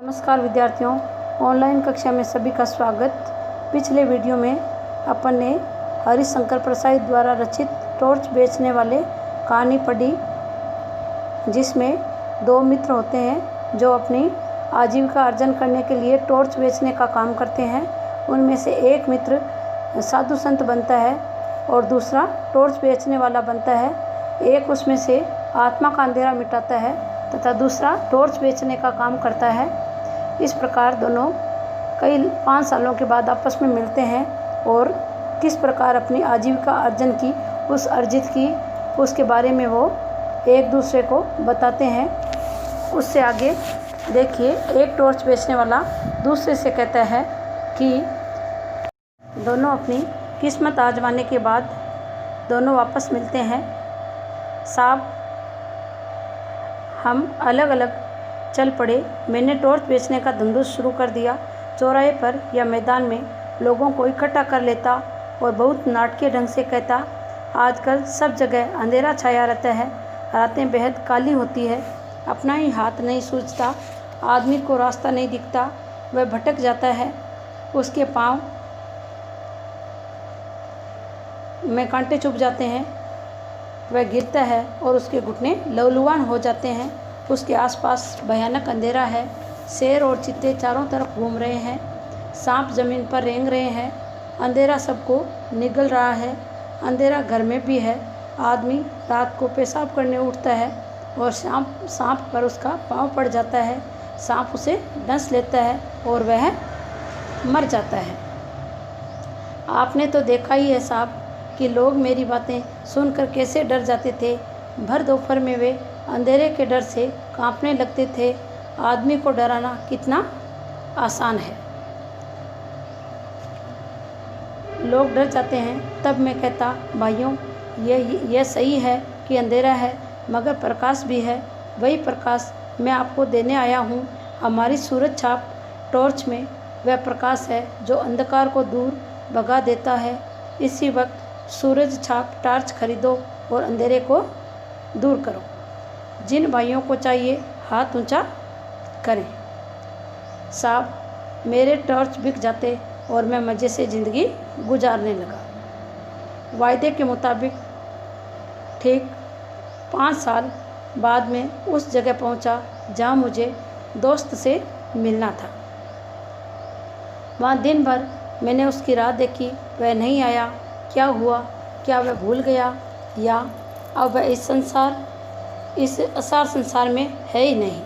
नमस्कार विद्यार्थियों, ऑनलाइन कक्षा में सभी का स्वागत। पिछले वीडियो में अपन ने हरिशंकर प्रसाद द्वारा रचित टॉर्च बेचने वाले कहानी पढ़ी, जिसमें दो मित्र होते हैं जो अपनी आजीविका अर्जन करने के लिए टॉर्च बेचने का काम करते हैं। उनमें से एक मित्र साधु संत बनता है और दूसरा टॉर्च बेचने वाला बनता है। एक उसमें से आत्मा का अंधेरा मिटाता है तथा दूसरा टॉर्च बेचने का काम करता है। इस प्रकार दोनों कई 5 सालों के बाद आपस में मिलते हैं और किस प्रकार अपनी आजीविका अर्जन की, उस अर्जित की, उसके बारे में वो एक दूसरे को बताते हैं। उससे आगे देखिए, एक टॉर्च बेचने वाला दूसरे से कहता है कि दोनों अपनी किस्मत आजमाने के बाद दोनों वापस मिलते हैं। साहब, हम अलग अलग चल पड़े। मैंने टॉर्च बेचने का धंधा शुरू कर दिया। चौराहे पर या मैदान में लोगों को इकट्ठा कर लेता और बहुत नाटकीय ढंग से कहता, आजकल सब जगह अंधेरा छाया रहता है, रातें बेहद काली होती है, अपना ही हाथ नहीं सूझता, आदमी को रास्ता नहीं दिखता, वह भटक जाता है, उसके पाँव में कांटे चुभ जाते हैं, वह गिरता है और उसके घुटने लहूलुहान हो जाते हैं। उसके आसपास भयानक अंधेरा है। शेर और चीते चारों तरफ घूम रहे हैं, सांप जमीन पर रेंग रहे हैं, अंधेरा सबको निगल रहा है। अंधेरा घर में भी है। आदमी रात को पेशाब करने उठता है और सांप पर उसका पाँव पड़ जाता है। सांप उसे डंस लेता है और वह मर जाता है। आपने तो देखा ही है साहब कि लोग मेरी बातें सुनकर कैसे डर जाते थे। भर दोपहर में वे अंधेरे के डर से कांपने लगते थे। आदमी को डराना कितना आसान है। लोग डर जाते हैं। तब मैं कहता, भाइयों, यह सही है कि अंधेरा है मगर प्रकाश भी है। वही प्रकाश मैं आपको देने आया हूँ। हमारी सूरज छाप टॉर्च में वह प्रकाश है जो अंधकार को दूर भगा देता है। इसी वक्त सूरज छाप टॉर्च खरीदो और अंधेरे को दूर करो। जिन भाइयों को चाहिए हाथ ऊंचा करें। साहब, मेरे टॉर्च बिक जाते और मैं मज़े से ज़िंदगी गुजारने लगा। वायदे के मुताबिक ठीक 5 साल बाद में उस जगह पहुंचा जहां मुझे दोस्त से मिलना था। वहां दिन भर मैंने उसकी राह देखी, वह नहीं आया। क्या हुआ? क्या वह भूल गया या अब वह इस असार संसार में है ही नहीं?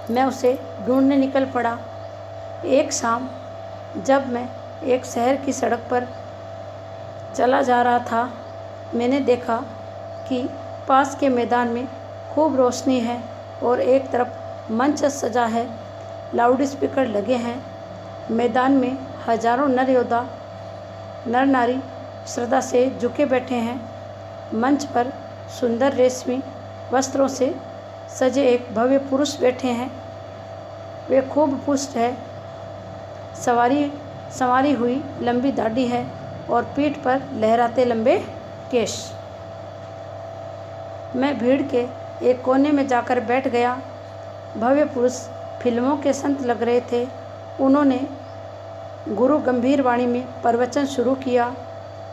मैं उसे ढूंढने निकल पड़ा। एक शाम जब मैं एक शहर की सड़क पर चला जा रहा था, मैंने देखा कि पास के मैदान में खूब रोशनी है और एक तरफ मंच सजा है, लाउड स्पीकर लगे हैं। मैदान में हजारों नर नारी श्रद्धा से झुके बैठे हैं। मंच पर सुंदर रेशमी वस्त्रों से सजे एक भव्य पुरुष बैठे हैं। वे खूब पुष्ट है, संवारी हुई लंबी दाढ़ी है और पीठ पर लहराते लंबे केश। मैं भीड़ के एक कोने में जाकर बैठ गया। भव्य पुरुष फिल्मों के संत लग रहे थे। उन्होंने गुरु गंभीर वाणी में प्रवचन शुरू किया।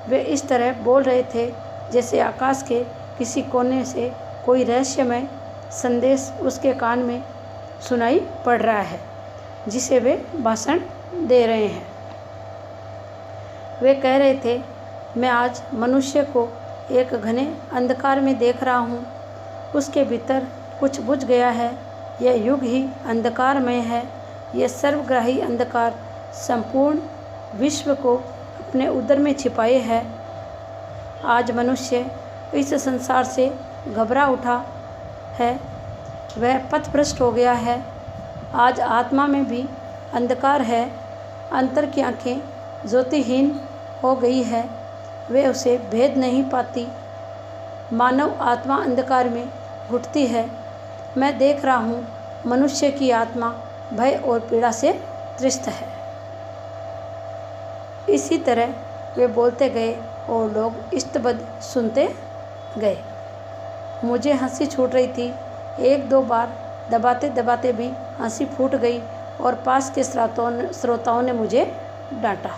वे इस तरह बोल रहे थे जैसे आकाश के किसी कोने से कोई रहस्यमय संदेश उसके कान में सुनाई पड़ रहा है, जिसे वे भाषण दे रहे हैं। वे कह रहे थे, मैं आज मनुष्य को एक घने अंधकार में देख रहा हूँ। उसके भीतर कुछ बुझ गया है। यह युग ही अंधकारमय है। यह सर्वग्राही अंधकार संपूर्ण विश्व को अपने उदर में छिपाए है। आज मनुष्य इस संसार से घबरा उठा है, वह पथभ्रष्ट हो गया है। आज आत्मा में भी अंधकार है। अंतर की आंखें ज्योतिहीन हो गई है, वे उसे भेद नहीं पाती। मानव आत्मा अंधकार में घुटती है। मैं देख रहा हूँ मनुष्य की आत्मा भय और पीड़ा से त्रस्त है। इसी तरह वे बोलते गए और लोग स्तब्ध सुनते गए। मुझे हंसी छूट रही थी। 1-2 बार दबाते दबाते भी हंसी फूट गई और पास के श्रोताओं ने मुझे डांटा।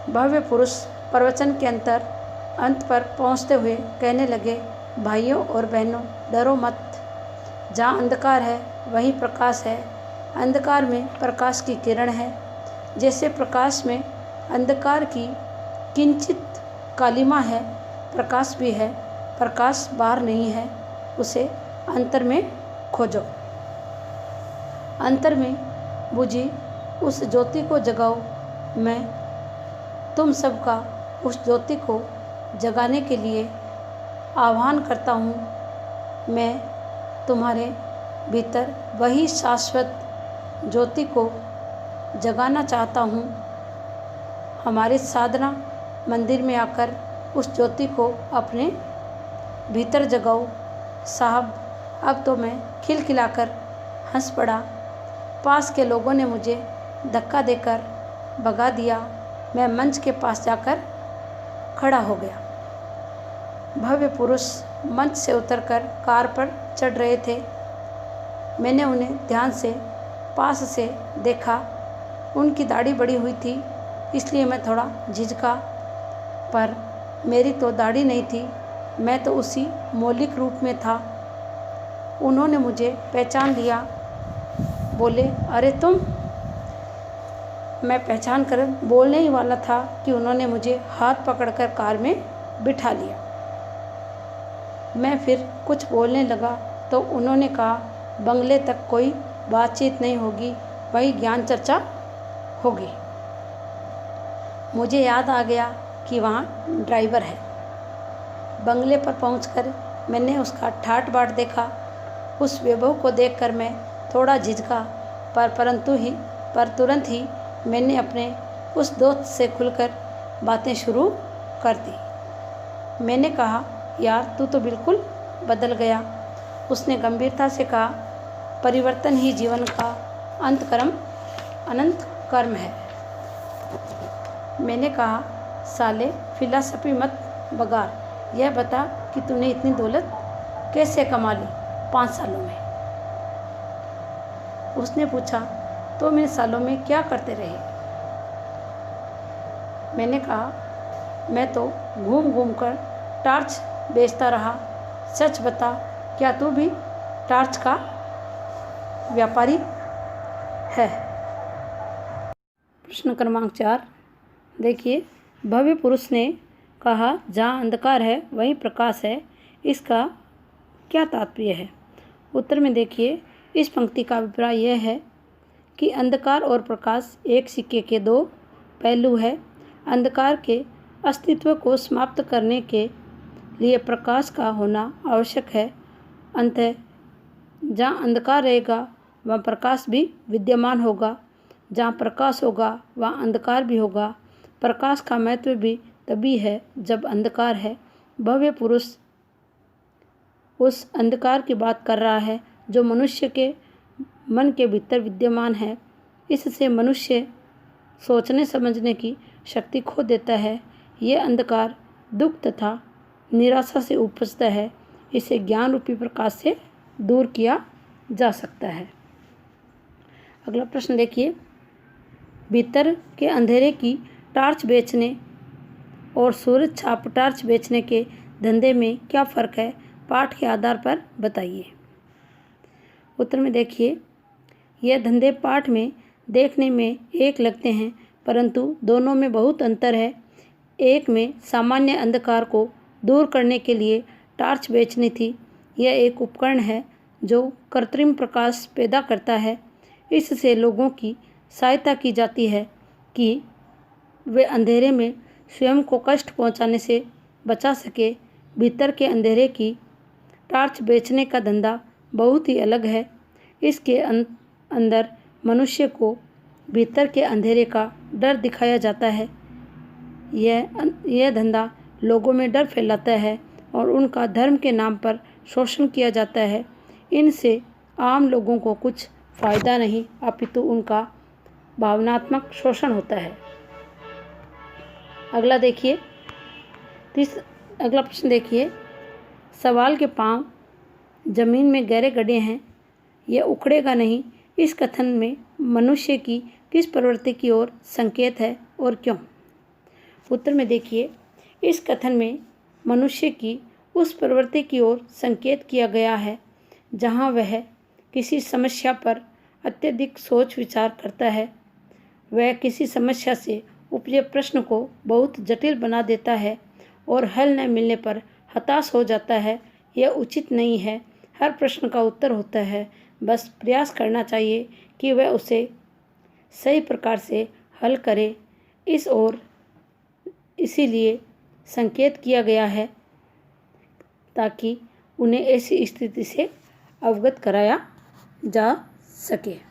भव्य पुरुष प्रवचन के अंत पर पहुंचते हुए कहने लगे, भाइयों और बहनों, डरो मत। जहाँ अंधकार है वहीं प्रकाश है। अंधकार में प्रकाश की किरण है। जैसे प्रकाश में अंधकार की किंचित कालिमा है, प्रकाश भी है। प्रकाश बाहर नहीं है, उसे अंतर में खोजो। अंतर में बुझी उस ज्योति को जगाओ। मैं तुम सबका उस ज्योति को जगाने के लिए आह्वान करता हूँ। मैं तुम्हारे भीतर वही शाश्वत ज्योति को जगाना चाहता हूँ। हमारे साधना मंदिर में आकर उस ज्योति को अपने भीतर जगाओ। साहब, अब तो मैं खिलखिलाकर हंस पड़ा। पास के लोगों ने मुझे धक्का देकर भगा दिया। मैं मंच के पास जाकर खड़ा हो गया। भव्य पुरुष मंच से उतरकर कार पर चढ़ रहे थे। मैंने उन्हें ध्यान से पास से देखा। उनकी दाढ़ी बड़ी हुई थी, इसलिए मैं थोड़ा झिझका, पर मेरी तो दाढ़ी नहीं थी, मैं तो उसी मौलिक रूप में था। उन्होंने मुझे पहचान लिया। बोले, अरे तुम। मैं पहचान कर बोलने ही वाला था कि उन्होंने मुझे हाथ पकड़कर कार में बिठा लिया। मैं फिर कुछ बोलने लगा तो उन्होंने कहा, बंगले तक कोई बातचीत नहीं होगी, वही ज्ञान चर्चा होगी। मुझे याद आ गया कि वहाँ ड्राइवर है। बंगले पर पहुंचकर मैंने उसका ठाट बाट देखा। उस वैभव को देखकर मैं थोड़ा झिझका, पर तुरंत ही मैंने अपने उस दोस्त से खुलकर बातें शुरू कर दी। मैंने कहा, यार तू तो बिल्कुल बदल गया। उसने गंभीरता से कहा, परिवर्तन ही जीवन का अनंत कर्म है। मैंने कहा, साले फिलॉसफी मत बगार, यह बता कि तूने इतनी दौलत कैसे कमा ली 5 सालों में। उसने पूछा, तो मैं सालों में क्या करते रहे? मैंने कहा, मैं तो घूम घूम कर टार्च बेचता रहा। सच बता, क्या तू भी टार्च का व्यापारी है? प्रश्न क्रमांक 4 देखिए, भव्य पुरुष ने कहा, जहाँ अंधकार है वहीं प्रकाश है, इसका क्या तात्पर्य है? उत्तर में देखिए, इस पंक्ति का अभिप्राय यह है कि अंधकार और प्रकाश एक सिक्के के 2 पहलू है। अंधकार के अस्तित्व को समाप्त करने के लिए प्रकाश का होना आवश्यक है। अंततः जहाँ अंधकार रहेगा वहाँ प्रकाश भी विद्यमान होगा। जहाँ प्रकाश होगा वहाँ अंधकार भी होगा। प्रकाश का महत्व भी तभी है जब अंधकार है। भव्य पुरुष उस अंधकार की बात कर रहा है जो मनुष्य के मन के भीतर विद्यमान है। इससे मनुष्य सोचने समझने की शक्ति खो देता है। यह अंधकार दुख तथा निराशा से उपजता है। इसे ज्ञान रूपी प्रकाश से दूर किया जा सकता है। अगला प्रश्न देखिए, भीतर के अंधेरे की टार्च बेचने और सूरज छाप टार्च बेचने के धंधे में क्या फ़र्क है? पाठ के आधार पर बताइए। उत्तर में देखिए, यह धंधे पाठ में देखने में एक लगते हैं, परंतु दोनों में बहुत अंतर है। एक में सामान्य अंधकार को दूर करने के लिए टार्च बेचनी थी। यह एक उपकरण है जो कृत्रिम प्रकाश पैदा करता है। इससे लोगों की सहायता की जाती है कि वे अंधेरे में स्वयं को कष्ट पहुंचाने से बचा सके। भीतर के अंधेरे की टार्च बेचने का धंधा बहुत ही अलग है। इसके अंदर मनुष्य को भीतर के अंधेरे का डर दिखाया जाता है। यह धंधा लोगों में डर फैलाता है और उनका धर्म के नाम पर शोषण किया जाता है। इनसे आम लोगों को कुछ फ़ायदा नहीं, अपितु उनका भावनात्मक शोषण होता है। अगला प्रश्न देखिए, सवाल के पाँव जमीन में गहरे गड्ढे हैं, यह उखड़ेगा नहीं। इस कथन में मनुष्य की किस प्रवृत्ति की ओर संकेत है और क्यों? उत्तर में देखिए, इस कथन में मनुष्य की उस प्रवृत्ति की ओर संकेत किया गया है जहाँ वह किसी समस्या पर अत्यधिक सोच विचार करता है। वह किसी समस्या से उपजे प्रश्न को बहुत जटिल बना देता है और हल न मिलने पर हताश हो जाता है। यह उचित नहीं है। हर प्रश्न का उत्तर होता है, बस प्रयास करना चाहिए कि वह उसे सही प्रकार से हल करे। इस ओर इसीलिए संकेत किया गया है ताकि उन्हें ऐसी स्थिति से अवगत कराया जा सके।